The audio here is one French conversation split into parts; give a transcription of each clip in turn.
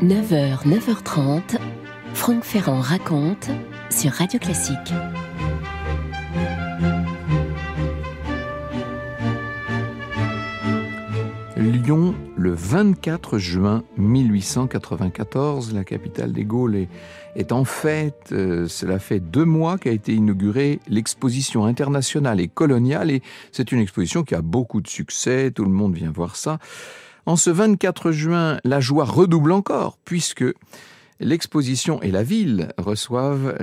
9h, 9h30, Franck Ferrand raconte sur Radio Classique. Lyon, le 24 juin 1894, la capitale des Gaules est en fête. Cela fait 2 mois qu'a été inaugurée l'exposition internationale et coloniale, et c'est une exposition qui a beaucoup de succès, tout le monde vient voir ça. En ce 24 juin, la joie redouble encore, puisque l'exposition et la ville reçoivent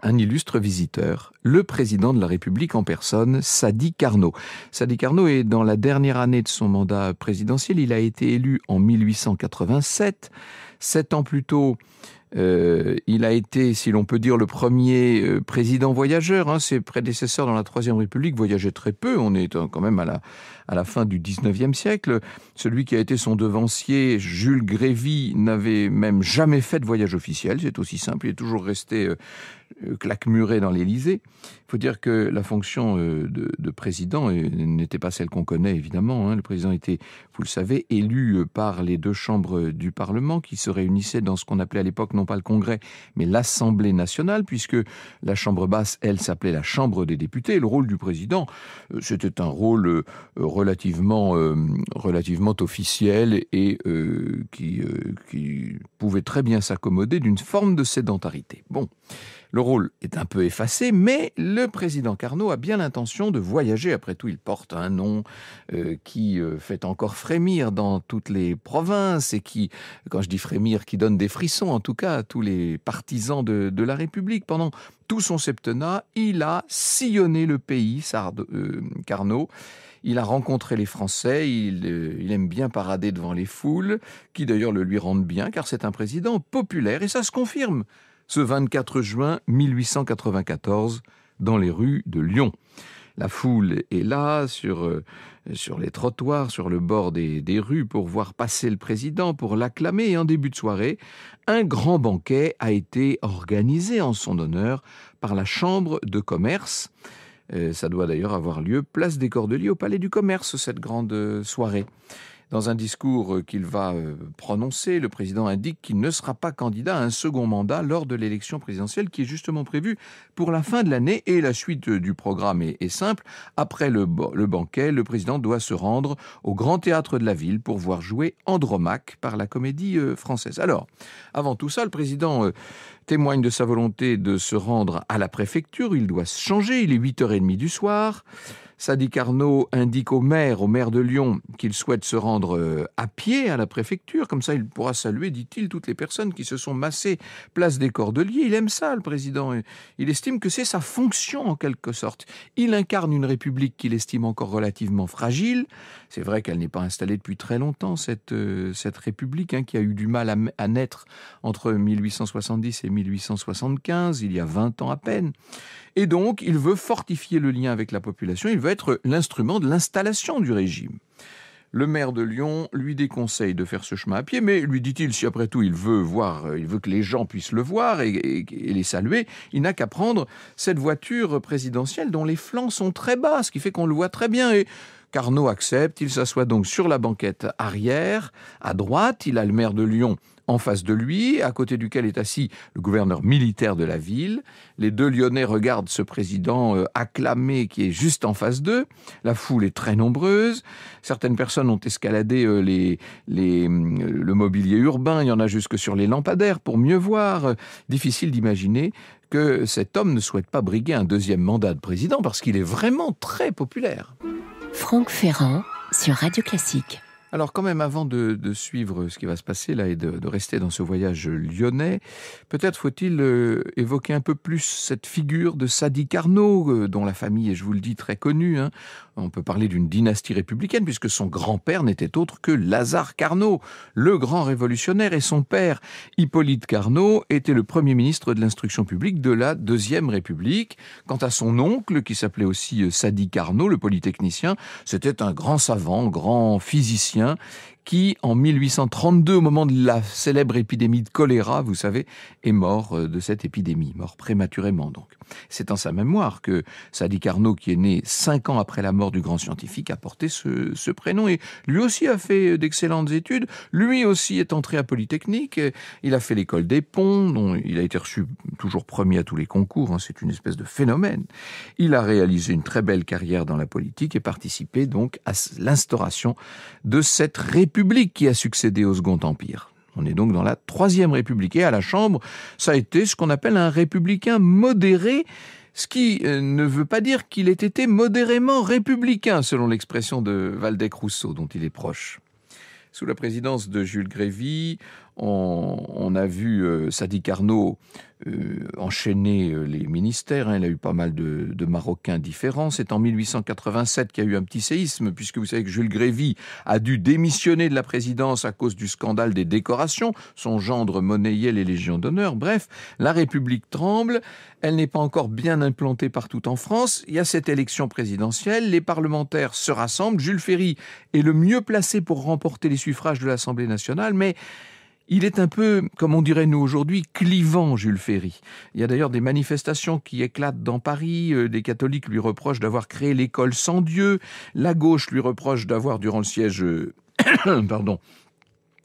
un illustre visiteur, le président de la République en personne, Sadi Carnot. Sadi Carnot est dans la dernière année de son mandat présidentiel. Il a été élu en 1887. 7 ans plus tôt, il a été, si l'on peut dire, le premier président voyageur. Ses prédécesseurs dans la Troisième République voyageaient très peu. On est quand même à la fin du 19e siècle. Celui qui a été son devancier, Jules Grévy, n'avait même jamais fait de voyage officiel. C'est aussi simple. Il est toujours resté claquemuré dans l'Élysée. Il faut dire que la fonction de président n'était pas celle qu'on connaît, évidemment. Le président était, vous le savez, élu par les 2 chambres du Parlement qui se réunissaient dans ce qu'on appelait à l'époque non pas le Congrès, mais l'Assemblée nationale, puisque la chambre basse, elle, s'appelait la Chambre des députés. Et le rôle du président, c'était un rôle relativement officiel et qui pouvait très bien s'accommoder d'une forme de sédentarité. Bon. Le rôle est un peu effacé, mais le président Carnot a bien l'intention de voyager. Après tout, il porte un nom qui fait encore frémir dans toutes les provinces et qui, quand je dis frémir, qui donne des frissons en tout cas à tous les partisans de la République. Pendant tout son septennat, il a sillonné le pays, Carnot. Il a rencontré les Français, il aime bien parader devant les foules, qui d'ailleurs le lui rendent bien, car c'est un président populaire, et ça se confirme ce 24 juin 1894 dans les rues de Lyon. La foule est là, sur les trottoirs, sur le bord des rues, pour voir passer le président, pour l'acclamer. Et en début de soirée, un grand banquet a été organisé en son honneur par la Chambre de commerce. Ça doit d'ailleurs avoir lieu place des Cordeliers au Palais du Commerce, cette grande soirée. Dans un discours qu'il va prononcer, le président indique qu'il ne sera pas candidat à un second mandat lors de l'élection présidentielle qui est justement prévue pour la fin de l'année. Et la suite du programme est simple. Après le banquet, le président doit se rendre au Grand Théâtre de la Ville pour voir jouer Andromaque par la Comédie Française. Alors, avant tout ça, le président témoigne de sa volonté de se rendre à la préfecture. Il doit se changer. Il est 8h30 du soir. Sadi Carnot indique au maire de Lyon qu'il souhaite se rendre à pied à la préfecture. Comme ça, il pourra saluer, dit-il, toutes les personnes qui se sont massées place des Cordeliers. Il aime ça, le président. Il estime que c'est sa fonction, en quelque sorte. Il incarne une république qu'il estime encore relativement fragile. C'est vrai qu'elle n'est pas installée depuis très longtemps, cette république qui a eu du mal à naître entre 1870 et 1875, il y a 20 ans à peine. Et donc, il veut fortifier le lien avec la population, il veut être l'instrument de l'installation du régime. Le maire de Lyon lui déconseille de faire ce chemin à pied, mais lui dit-il, si après tout il veut que les gens puissent le voir et les saluer, il n'a qu'à prendre cette voiture présidentielle dont les flancs sont très bas, ce qui fait qu'on le voit très bien. Et Carnot accepte, il s'assoit donc sur la banquette arrière, à droite, il a le maire de Lyon en face de lui, à côté duquel est assis le gouverneur militaire de la ville. Les 2 Lyonnais regardent ce président acclamé qui est juste en face d'eux. La foule est très nombreuse. Certaines personnes ont escaladé le mobilier urbain. Il y en a jusque sur les lampadaires pour mieux voir. Difficile d'imaginer que cet homme ne souhaite pas briguer un 2e mandat de président parce qu'il est vraiment très populaire. Franck Ferrand sur Radio Classique. Alors quand même, avant de suivre ce qui va se passer là et de rester dans ce voyage lyonnais, peut-être faut-il évoquer un peu plus cette figure de Sadi Carnot, dont la famille est, je vous le dis, très connue. On peut parler d'une dynastie républicaine, puisque son grand-père n'était autre que Lazare Carnot, le grand révolutionnaire, et son père, Hippolyte Carnot, était le premier ministre de l'instruction publique de la Deuxième République. Quant à son oncle, qui s'appelait aussi Sadi Carnot, le polytechnicien, c'était un grand savant, grand physicien, qui, en 1832, au moment de la célèbre épidémie de choléra, vous savez, est mort de cette épidémie, mort prématurément donc. C'est en sa mémoire que Sadi Carnot, qui est né 5 ans après la mort du grand scientifique, a porté ce prénom et lui aussi a fait d'excellentes études. Lui aussi est entré à Polytechnique. Il a fait l'école des ponts, dont il a été reçu toujours premier à tous les concours. C'est une espèce de phénomène. Il a réalisé une très belle carrière dans la politique et participé donc à l'instauration de cette république qui a succédé au Second Empire. On est donc dans la Troisième République. Et à la Chambre, ça a été ce qu'on appelle un républicain modéré, ce qui ne veut pas dire qu'il ait été modérément républicain, selon l'expression de Waldeck-Rousseau, dont il est proche. Sous la présidence de Jules Grévy, on a vu Sadi Carnot enchaîner les ministères. Il a eu pas mal de Marocains différents. C'est en 1887 qu'il y a eu un petit séisme, puisque vous savez que Jules Grévy a dû démissionner de la présidence à cause du scandale des décorations. Son gendre monnayait les légions d'honneur. Bref, la République tremble. Elle n'est pas encore bien implantée partout en France. Il y a cette élection présidentielle. Les parlementaires se rassemblent. Jules Ferry est le mieux placé pour remporter les suffrages de l'Assemblée nationale, mais il est un peu, comme on dirait nous aujourd'hui, clivant, Jules Ferry. Il y a d'ailleurs des manifestations qui éclatent dans Paris. Des catholiques lui reprochent d'avoir créé l'école sans Dieu. La gauche lui reproche d'avoir, durant le siège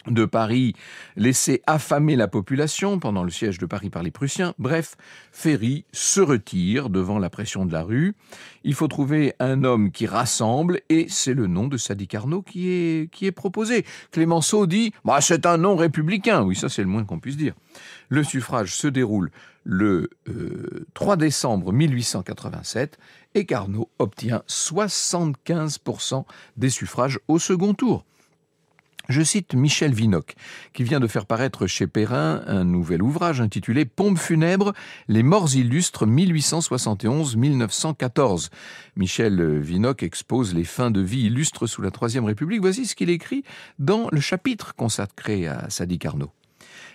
de Paris, laissé affamer la population pendant le siège de Paris par les Prussiens. Bref, Ferry se retire devant la pression de la rue. Il faut trouver un homme qui rassemble et c'est le nom de Sadi Carnot qui est proposé. Clémenceau dit « c'est un nom républicain ». Oui, ça c'est le moins qu'on puisse dire. Le suffrage se déroule le 3 décembre 1887 et Carnot obtient 75% des suffrages au second tour. Je cite Michel Vinocq, qui vient de faire paraître chez Perrin un nouvel ouvrage intitulé « Pompes funèbres, les morts illustres 1871-1914 ». Michel Vinocq expose les fins de vie illustres sous la Troisième République. Voici ce qu'il écrit dans le chapitre consacré à Sadi Carnot.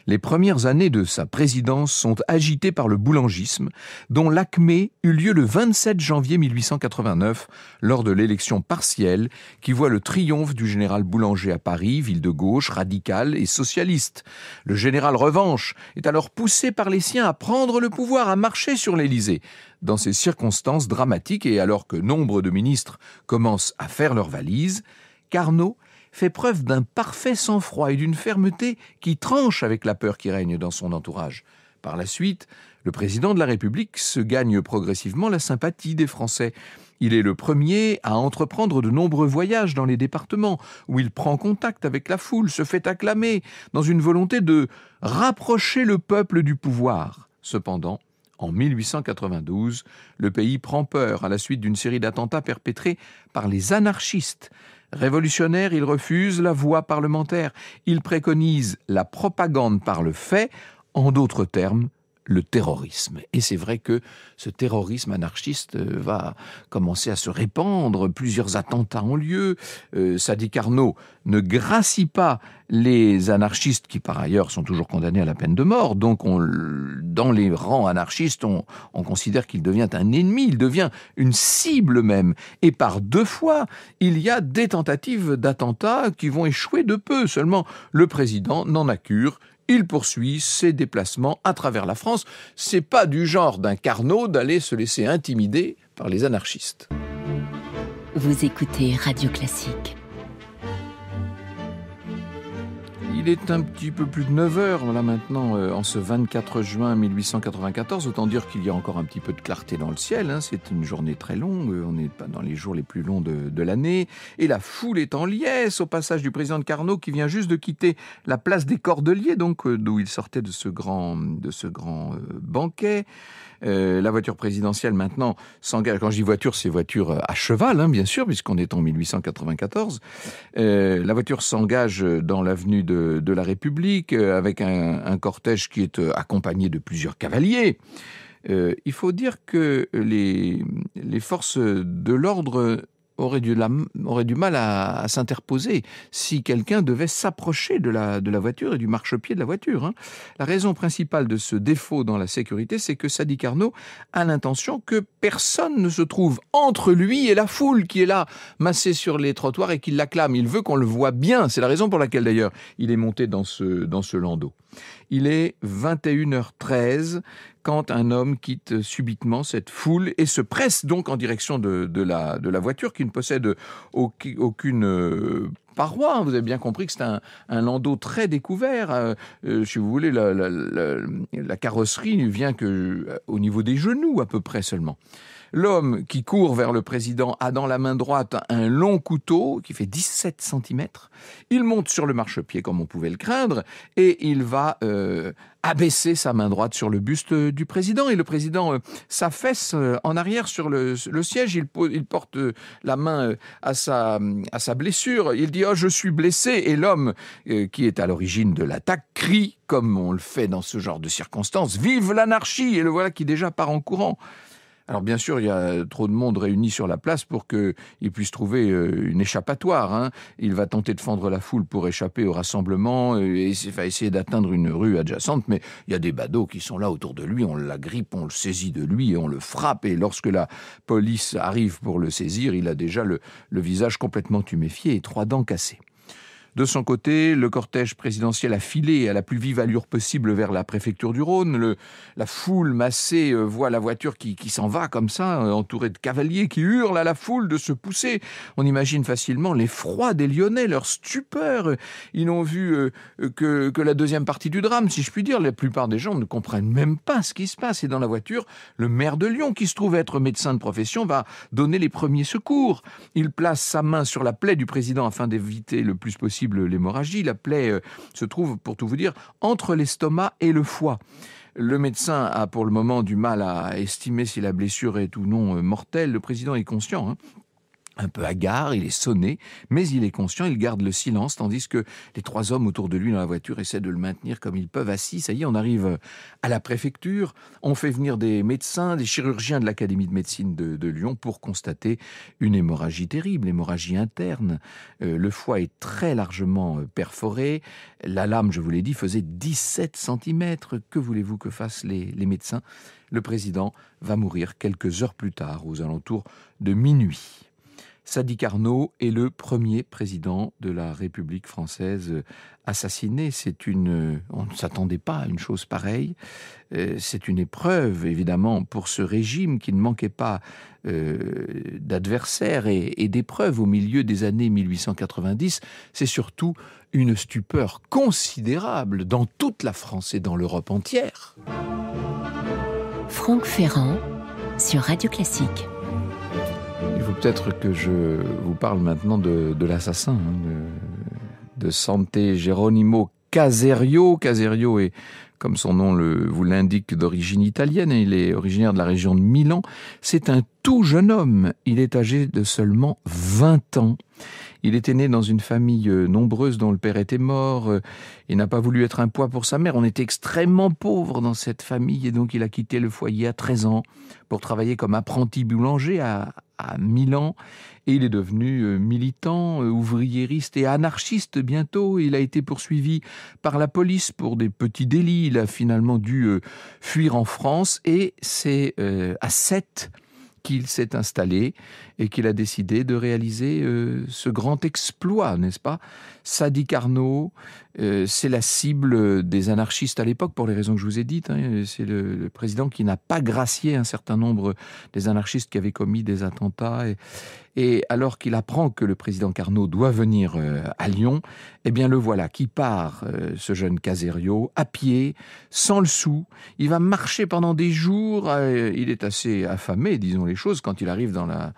Les premières années de sa présidence sont agitées par le boulangisme, dont l'acmé eut lieu le 27 janvier 1889, lors de l'élection partielle qui voit le triomphe du général Boulanger à Paris, ville de gauche, radicale et socialiste. Le général Revanche est alors poussé par les siens à prendre le pouvoir, à marcher sur l'Élysée. Dans ces circonstances dramatiques et alors que nombre de ministres commencent à faire leurs valises, Carnot fait preuve d'un parfait sang-froid et d'une fermeté qui tranche avec la peur qui règne dans son entourage. Par la suite, le président de la République se gagne progressivement la sympathie des Français. Il est le premier à entreprendre de nombreux voyages dans les départements, où il prend contact avec la foule, se fait acclamer, dans une volonté de rapprocher le peuple du pouvoir. Cependant, en 1892, le pays prend peur à la suite d'une série d'attentats perpétrés par les anarchistes. Révolutionnaire, il refuse la voie parlementaire. Il préconise la propagande par le fait, en d'autres termes, le terrorisme. Et c'est vrai que ce terrorisme anarchiste va commencer à se répandre. Plusieurs attentats ont lieu. Sadi Carnot ne gracie pas les anarchistes qui, par ailleurs, sont toujours condamnés à la peine de mort. Donc, dans les rangs anarchistes, on considère qu'il devient un ennemi, il devient une cible même. Et par 2 fois, il y a des tentatives d'attentats qui vont échouer de peu. Seulement, le président n'en a cure. Il poursuit ses déplacements à travers la France. C'est pas du genre d'un Carnot d'aller se laisser intimider par les anarchistes. Vous écoutez Radio Classique. Il est un petit peu plus de 9h, là maintenant, en ce 24 juin 1894. Autant dire qu'il y a encore un petit peu de clarté dans le ciel. C'est une journée très longue, on n'est pas dans les jours les plus longs de l'année. Et la foule est en liesse au passage du président de Carnot qui vient juste de quitter la place des Cordeliers, donc d'où il sortait de ce grand banquet. La voiture présidentielle maintenant s'engage. Quand je dis voiture, c'est voiture à cheval, bien sûr, puisqu'on est en 1894. La voiture s'engage dans l'avenue de la République avec un cortège qui est accompagné de plusieurs cavaliers. Il faut dire que les forces de l'ordre aurait du mal à s'interposer si quelqu'un devait s'approcher de la voiture et du marchepied de la voiture, hein. La raison principale de ce défaut dans la sécurité, c'est que Sadi Carnot a l'intention que personne ne se trouve entre lui et la foule qui est là, massée sur les trottoirs et qui l'acclame. Il veut qu'on le voit bien. C'est la raison pour laquelle, d'ailleurs, il est monté dans ce landau. Il est 21h13 quand un homme quitte subitement cette foule et se presse donc en direction de la voiture qui ne possède aucune paroi. Vous avez bien compris que c'est un landau très découvert. Si vous voulez, la carrosserie vient au niveau des genoux à peu près seulement. L'homme qui court vers le président a dans la main droite un long couteau qui fait 17 cm. Il monte sur le marchepied comme on pouvait le craindre et il va abaisser sa main droite sur le buste du président. Et le président s'affaisse en arrière sur le siège. Il porte la main à sa blessure. Il dit « Oh, je suis blessé !» Et l'homme qui est à l'origine de l'attaque crie, comme on le fait dans ce genre de circonstances, « Vive l'anarchie !» Et le voilà qui déjà part en courant. Alors bien sûr, il y a trop de monde réuni sur la place pour qu'il puisse trouver une échappatoire, hein. Il va tenter de fendre la foule pour échapper au rassemblement et va essayer d'atteindre une rue adjacente, mais il y a des badauds qui sont là autour de lui, on l'agrippe, on le saisit de lui et on le frappe. Et lorsque la police arrive pour le saisir, il a déjà le visage complètement tuméfié et 3 dents cassées. De son côté, le cortège présidentiel a filé à la plus vive allure possible vers la préfecture du Rhône. La foule massée voit la voiture qui s'en va comme ça, entourée de cavaliers qui hurlent à la foule de se pousser. On imagine facilement l'effroi des Lyonnais, leur stupeur. Ils n'ont vu que la deuxième partie du drame, si je puis dire. La plupart des gens ne comprennent même pas ce qui se passe. Et dans la voiture, le maire de Lyon, qui se trouve être médecin de profession, va donner les premiers secours. Il place sa main sur la plaie du président afin d'éviter le plus possible l'hémorragie. La plaie se trouve, pour tout vous dire, entre l'estomac et le foie. Le médecin a pour le moment du mal à estimer si la blessure est ou non mortelle. Le président est conscient, hein. Un peu hagard, il est sonné, mais il est conscient, il garde le silence, tandis que les 3 hommes autour de lui dans la voiture essaient de le maintenir comme ils peuvent assis. Ça y est, on arrive à la préfecture, on fait venir des médecins, des chirurgiens de l'Académie de médecine de Lyon pour constater une hémorragie terrible, hémorragie interne. Le foie est très largement perforé, la lame, je vous l'ai dit, faisait 17 cm. Que voulez-vous que fassent les médecins ? Le président va mourir quelques heures plus tard, aux alentours de minuit. Sadi Carnot est le premier président de la République française assassiné. On ne s'attendait pas à une chose pareille. C'est une épreuve, évidemment, pour ce régime qui ne manquait pas d'adversaires et d'épreuves au milieu des années 1890. C'est surtout une stupeur considérable dans toute la France et dans l'Europe entière. Franck Ferrand sur Radio Classique. Il faut peut-être que je vous parle maintenant de l'assassin, de Santé Geronimo Caserio. Caserio est, comme son nom vous l'indique, d'origine italienne. Il est originaire de la région de Milan. C'est un tout jeune homme. Il est âgé de seulement 20 ans. Il était né dans une famille nombreuse dont le père était mort. Il n'a pas voulu être un poids pour sa mère. On était extrêmement pauvre dans cette famille et donc il a quitté le foyer à 13 ans pour travailler comme apprenti boulanger à Milan. Et il est devenu militant, ouvriériste et anarchiste bientôt. Il a été poursuivi par la police pour des petits délits. Il a finalement dû fuir en France et c'est à Sète qu'il s'est installé et qu'il a décidé de réaliser ce grand exploit, n'est-ce pas ? Sadi Carnot, c'est la cible des anarchistes à l'époque, pour les raisons que je vous ai dites. Hein. C'est le président qui n'a pas gracié un certain nombre des anarchistes qui avaient commis des attentats. Et alors qu'il apprend que le président Carnot doit venir à Lyon, eh bien le voilà qui part, ce jeune Caserio, à pied, sans le sou. Il va marcher pendant des jours. Il est assez affamé, disons les choses, quand il arrive dans la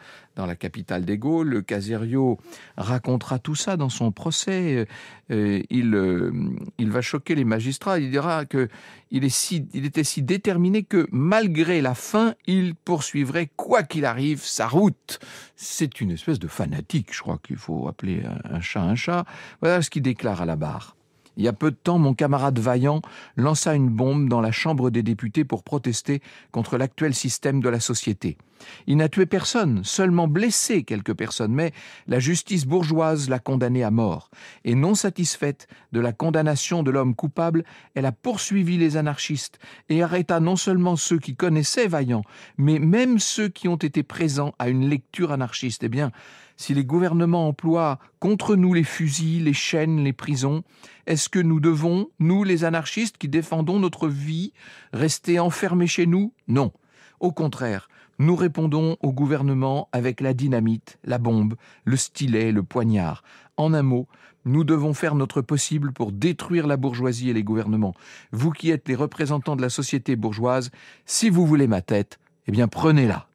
capitale des Gaules. Caserio racontera tout ça dans son procès. Il va choquer les magistrats. Il dira qu'il était si déterminé que malgré la faim, il poursuivrait quoi qu'il arrive sa route. C'est une espèce de fanatique, je crois qu'il faut appeler un chat un chat. Voilà ce qu'il déclare à la barre. Il y a peu de temps, mon camarade Vaillant lança une bombe dans la Chambre des députés pour protester contre l'actuel système de la société. Il n'a tué personne, seulement blessé quelques personnes, mais la justice bourgeoise l'a condamné à mort. Et non satisfaite de la condamnation de l'homme coupable, elle a poursuivi les anarchistes et arrêta non seulement ceux qui connaissaient Vaillant, mais même ceux qui ont été présents à une lecture anarchiste. Eh bien, si les gouvernements emploient contre nous les fusils, les chaînes, les prisons, est-ce que nous devons, nous les anarchistes qui défendons notre vie, rester enfermés chez nous? Non. Au contraire, nous répondons au gouvernement avec la dynamite, la bombe, le stylet, le poignard. En un mot, nous devons faire notre possible pour détruire la bourgeoisie et les gouvernements. Vous qui êtes les représentants de la société bourgeoise, si vous voulez ma tête, eh bien prenez-la.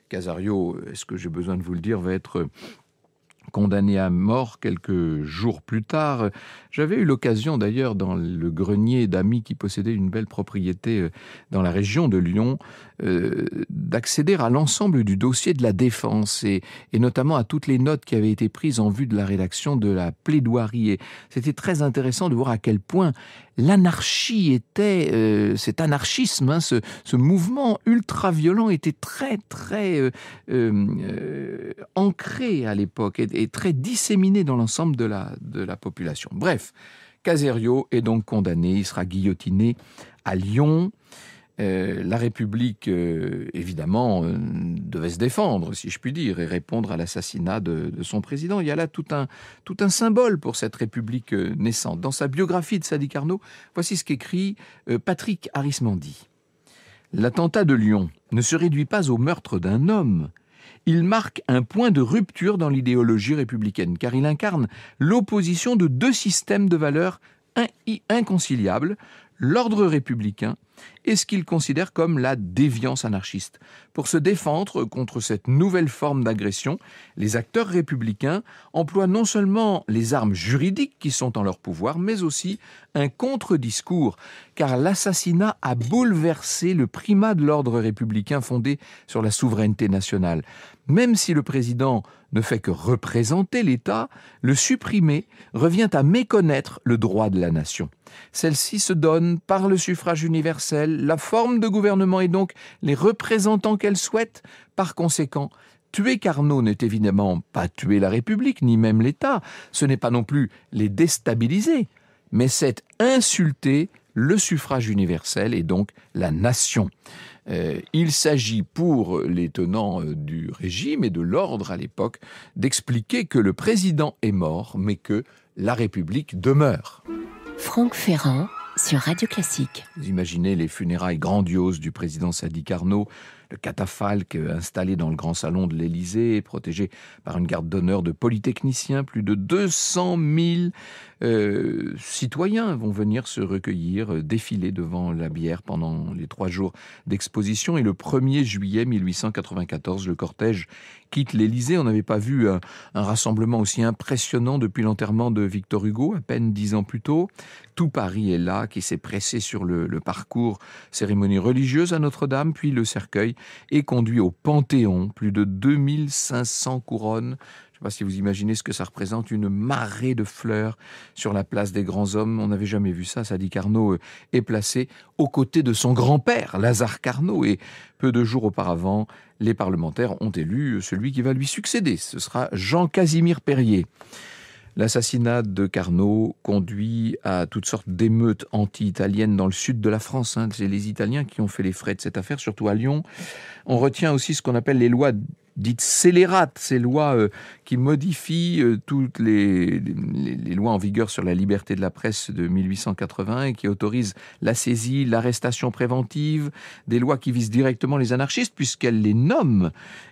Casario, est-ce que j'ai besoin de vous le dire, va être condamné à mort quelques jours plus tard. J'avais eu l'occasion d'ailleurs dans le grenier d'amis qui possédaient une belle propriété dans la région de Lyon d'accéder à l'ensemble du dossier de la défense et notamment à toutes les notes qui avaient été prises en vue de la rédaction de la plaidoirie. Et c'était très intéressant de voir à quel point l'anarchie était, cet anarchisme, ce mouvement ultra-violent était très ancré à l'époque et très disséminé dans l'ensemble de la population. Bref, Caserio est donc condamné, il sera guillotiné à Lyon. La République, évidemment, devait se défendre, si je puis dire, et répondre à l'assassinat de son président. Il y a là tout un symbole pour cette République naissante. Dans sa biographie de Sadi Carnot, voici ce qu'écrit Patrick Arismendi. « L'attentat de Lyon ne se réduit pas au meurtre d'un homme. Il marque un point de rupture dans l'idéologie républicaine, car il incarne l'opposition de deux systèmes de valeurs inconciliables, l'ordre républicain et ce qu'il considère comme la déviance anarchiste. Pour se défendre contre cette nouvelle forme d'agression, les acteurs républicains emploient non seulement les armes juridiques qui sont en leur pouvoir, mais aussi un contre-discours, car l'assassinat a bouleversé le primat de l'ordre républicain fondé sur la souveraineté nationale. Même si le président ne fait que représenter l'État, le supprimer revient à méconnaître le droit de la nation. Celle-ci se donne par le suffrage universel, la forme de gouvernement et donc les représentants qu'elle souhaite. Par conséquent, tuer Carnot n'est évidemment pas tuer la République, ni même l'État. Ce n'est pas non plus les déstabiliser, mais c'est insulter le suffrage universel et donc la nation. Il s'agit pour les tenants du régime et de l'ordre à l'époque d'expliquer que le président est mort, mais que la République demeure. Franck Ferrand sur Radio Classique. Vous imaginez les funérailles grandioses du président Sadi Carnot, le catafalque installé dans le grand salon de l'Élysée, protégé par une garde d'honneur de polytechniciens. Plus de 200 000 citoyens vont venir se recueillir, défiler devant la bière pendant les 3 jours d'exposition. Et le 1er juillet 1894, le cortège quitte l'Élysée. On n'avait pas vu un rassemblement aussi impressionnant depuis l'enterrement de Victor Hugo, à peine 10 ans plus tôt. Tout Paris est là, qui s'est pressé sur le parcours, cérémonie religieuse à Notre-Dame, puis le cercueil est conduit au Panthéon, plus de 2500 couronnes. Je ne sais pas si vous imaginez ce que ça représente, une marée de fleurs sur la place des grands hommes. On n'avait jamais vu ça. Sadi Carnot est placé aux côtés de son grand-père, Lazare Carnot. Et peu de jours auparavant, les parlementaires ont élu celui qui va lui succéder. Ce sera Jean-Casimir Périer. L'assassinat de Carnot conduit à toutes sortes d'émeutes anti-italiennes dans le sud de la France. C'est les Italiens qui ont fait les frais de cette affaire, surtout à Lyon. On retient aussi ce qu'on appelle les lois dites scélérates, ces lois qui modifient toutes les lois en vigueur sur la liberté de la presse de 1880 et qui autorisent la saisie, l'arrestation préventive, des lois qui visent directement les anarchistes puisqu'elles les nomment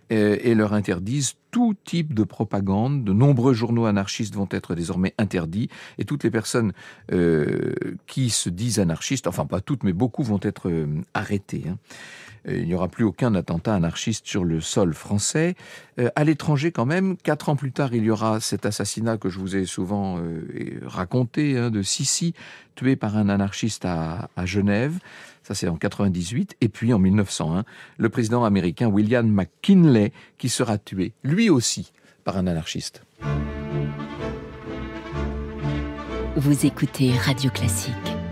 et leur interdisent tout type de propagande. De nombreux journaux anarchistes vont être désormais interdits et toutes les personnes qui se disent anarchistes, enfin pas toutes mais beaucoup vont être arrêtées. Il n'y aura plus aucun attentat anarchiste sur le sol français. À l'étranger quand même, 4 ans plus tard, il y aura cet assassinat que je vous ai souvent raconté, de Sissi, tué par un anarchiste à Genève. Ça, c'est en 98. Et puis, en 1901, le président américain William McKinley qui sera tué, lui aussi, par un anarchiste. Vous écoutez Radio Classique.